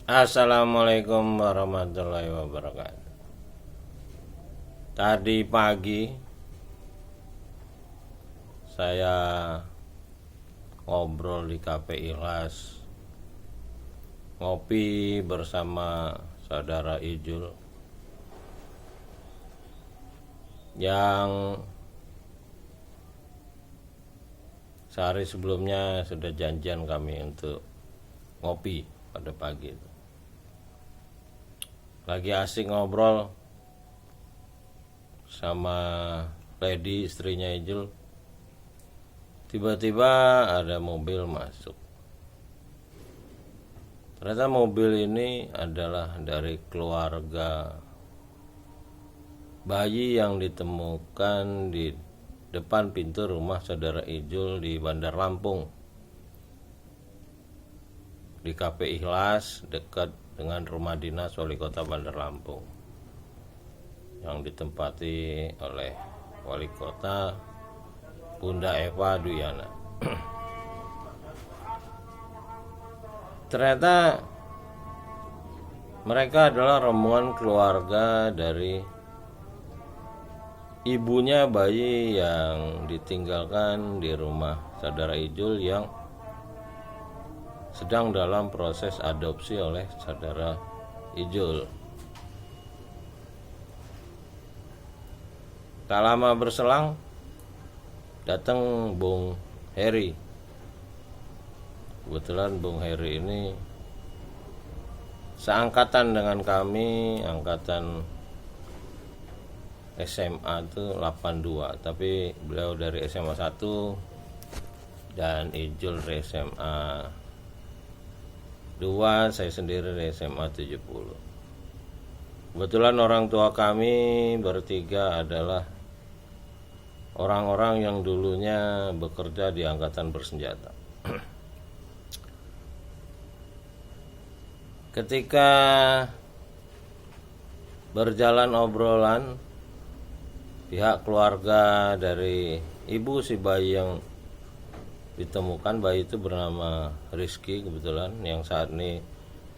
Assalamualaikum warahmatullahi wabarakatuh. Tadi pagi saya ngobrol di Cafe Ikhlas, ngopi bersama saudara Ijul yang sehari sebelumnya sudah janjian kami untuk ngopi pada pagi itu. Lagi asik ngobrol sama Lady, istrinya Ijul. Tiba-tiba ada mobil masuk. Ternyata mobil ini adalah dari keluarga bayi yang ditemukan di depan pintu rumah saudara Ijul di Bandar Lampung, di Cafe Ikhlas dekat dengan rumah dinas wali kota Bandar Lampung yang ditempati oleh wali kota Bunda Eva Duyana. Ternyata mereka adalah rombongan keluarga dari ibunya bayi yang ditinggalkan di rumah saudara Ijul yang sedang dalam proses adopsi oleh saudara Ijul. Tak lama berselang datang Bung Heri. Kebetulan Bung Heri ini seangkatan dengan kami, angkatan SMA itu 82, tapi beliau dari SMA 1 dan Ijul dari SMA 2, saya sendiri dari SMA 70. Kebetulan orang tua kami bertiga adalah orang-orang yang dulunya bekerja di angkatan bersenjata. Ketika berjalan obrolan, pihak keluarga dari ibu si bayi yang ditemukan, bayi itu bernama Rizky kebetulan, yang saat ini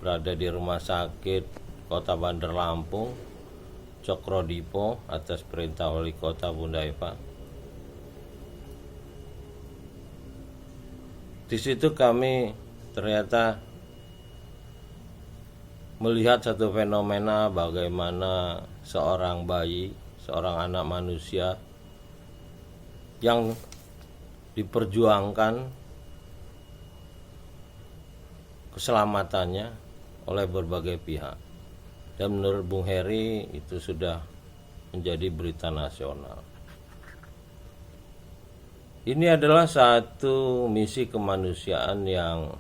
berada di rumah sakit Kota Bandar Lampung, Cokro-Dipo, atas perintah wali kota Bunda Eva. Di situ kami ternyata melihat satu fenomena bagaimana seorang bayi, seorang anak manusia yang diperjuangkan keselamatannya oleh berbagai pihak. Dan menurut Bung Heri itu sudah menjadi berita nasional. Ini adalah satu misi kemanusiaan yang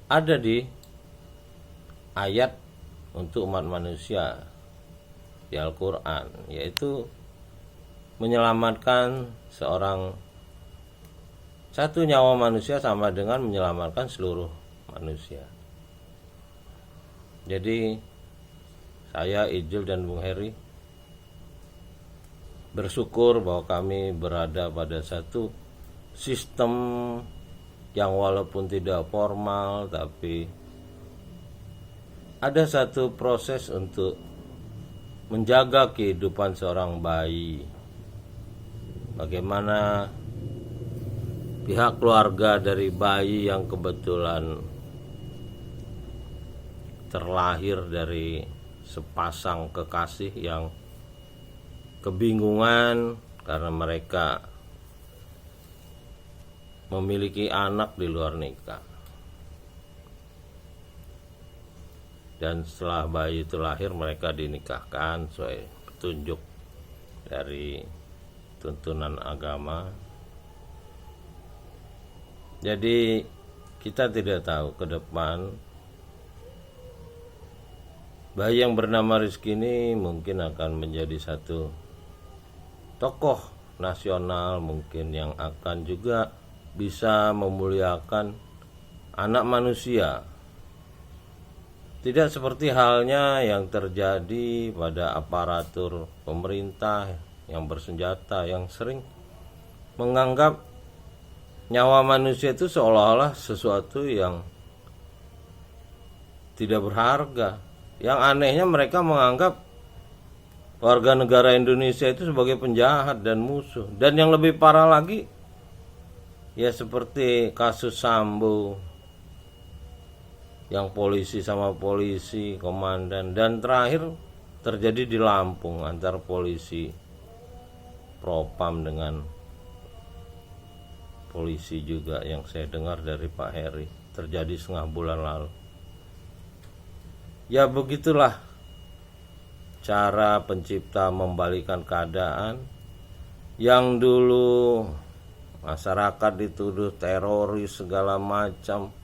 ada di ayat untuk umat manusia di Al-Quran, yaitu menyelamatkan satu nyawa manusia sama dengan menyelamatkan seluruh manusia. Jadi saya, Ijul, dan Bung Heri bersyukur bahwa kami berada pada satu sistem yang walaupun tidak formal, tapi ada satu proses untuk menjaga kehidupan seorang bayi. Bagaimana pihak keluarga dari bayi yang kebetulan terlahir dari sepasang kekasih yang kebingungan karena mereka memiliki anak di luar nikah. Dan setelah bayi itu lahir, mereka dinikahkan sesuai petunjuk dari tuntunan agama. Jadi kita tidak tahu ke depan bayi yang bernama Rizky ini mungkin akan menjadi satu tokoh nasional, mungkin yang akan juga bisa memuliakan anak manusia. Tidak seperti halnya yang terjadi pada aparatur pemerintah yang bersenjata, yang sering menganggap nyawa manusia itu seolah-olah sesuatu yang tidak berharga. Yang anehnya mereka menganggap warga negara Indonesia itu sebagai penjahat dan musuh. Dan yang lebih parah lagi, ya seperti kasus Sambo, yang polisi sama polisi, komandan, dan terakhir terjadi di Lampung antar polisi Propam dengan polisi juga, yang saya dengar dari Pak Heri, terjadi setengah bulan lalu. Ya begitulah cara pencipta membalikan keadaan. Yang dulu masyarakat dituduh teroris, segala macam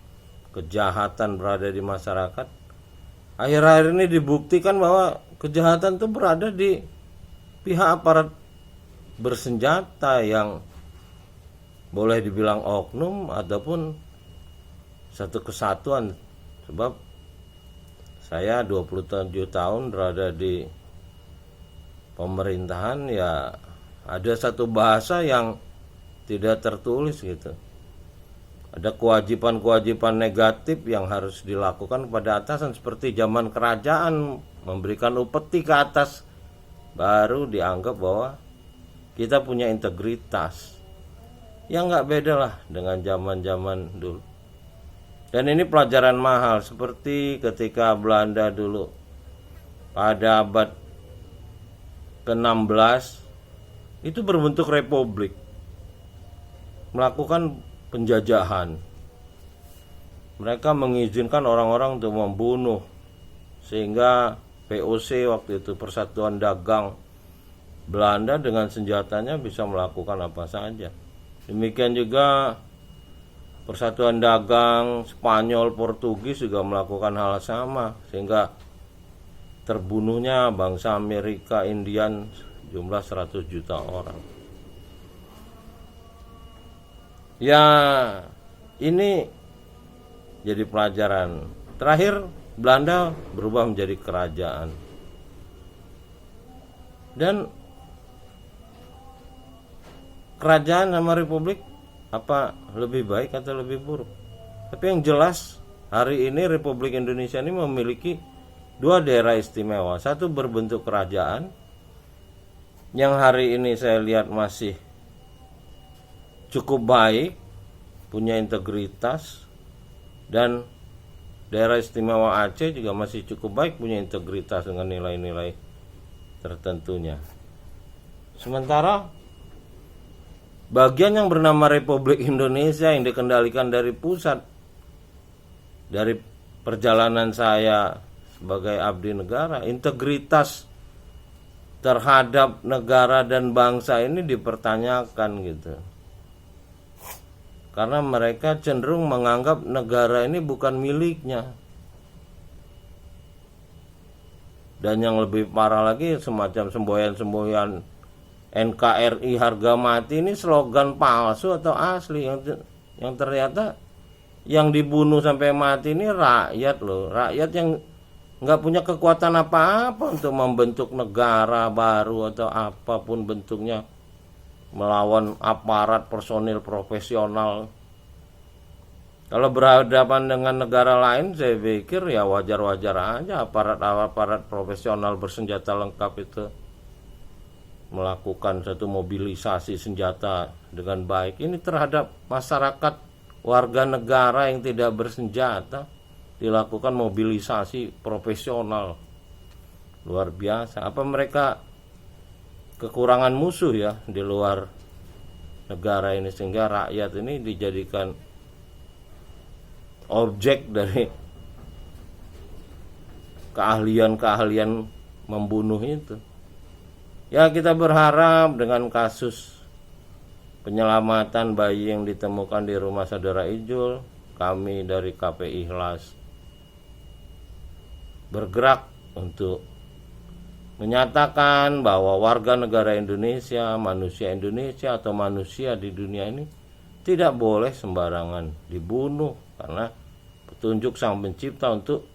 kejahatan berada di masyarakat, akhir-akhir ini dibuktikan bahwa kejahatan itu berada di pihak aparat bersenjata yang boleh dibilang oknum ataupun satu kesatuan. Sebab saya 27 tahun berada di pemerintahan, ya ada satu bahasa yang tidak tertulis gitu. Ada kewajiban-kewajiban negatif yang harus dilakukan pada atasan, seperti zaman kerajaan memberikan upeti ke atas, baru dianggap bahwa kita punya integritas. Ya nggak beda lah dengan zaman-zaman dulu. Dan ini pelajaran mahal, seperti ketika Belanda dulu pada abad ke-16 itu berbentuk republik, melakukan penjajahan. Mereka mengizinkan orang-orang untuk membunuh, sehingga POC waktu itu, Persatuan Dagang Belanda, dengan senjatanya bisa melakukan apa saja. Demikian juga Persatuan Dagang Spanyol, Portugis juga melakukan hal sama, sehingga terbunuhnya bangsa Amerika, Indian, jumlah 100 juta orang. Ya, ini jadi pelajaran. Terakhir, Belanda berubah menjadi kerajaan. Dan kerajaan sama republik, apa lebih baik atau lebih buruk? Tapi yang jelas hari ini Republik Indonesia ini memiliki dua daerah istimewa. Satu berbentuk kerajaan, yang hari ini saya lihat masih cukup baik, punya integritas, dan daerah istimewa Aceh juga masih cukup baik, punya integritas dengan nilai-nilai tertentunya. Sementara bagian yang bernama Republik Indonesia yang dikendalikan dari pusat, dari perjalanan saya sebagai abdi negara, integritas terhadap negara dan bangsa ini dipertanyakan gitu. Karena mereka cenderung menganggap negara ini bukan miliknya. Dan yang lebih parah lagi, semacam semboyan-semboyan NKRI harga mati ini slogan palsu atau asli, yang ternyata yang dibunuh sampai mati ini rakyat loh, rakyat yang nggak punya kekuatan apa-apa untuk membentuk negara baru atau apapun bentuknya, melawan aparat personil profesional. Kalau berhadapan dengan negara lain, saya pikir ya wajar-wajar aja aparat profesional bersenjata lengkap itu melakukan satu mobilisasi senjata dengan baik. Ini terhadap masyarakat warga negara yang tidak bersenjata dilakukan mobilisasi profesional. Luar biasa. Apa mereka kekurangan musuh ya di luar negara ini, sehingga rakyat ini dijadikan objek dari keahlian-keahlian membunuh itu. Ya, kita berharap dengan kasus penyelamatan bayi yang ditemukan di rumah saudara Ijul, kami dari KPI Ikhlas bergerak untuk menyatakan bahwa warga negara Indonesia, manusia Indonesia atau manusia di dunia ini tidak boleh sembarangan dibunuh, karena petunjuk Sang Pencipta untuk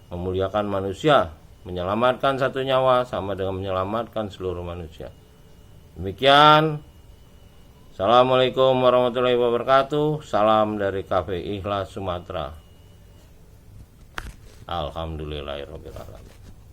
memuliakan manusia. Menyelamatkan satu nyawa sama dengan menyelamatkan seluruh manusia. Demikian. Assalamualaikum warahmatullahi wabarakatuh. Salam dari KPI Ikhlas Sumatera. Alhamdulillahirobbilalamin.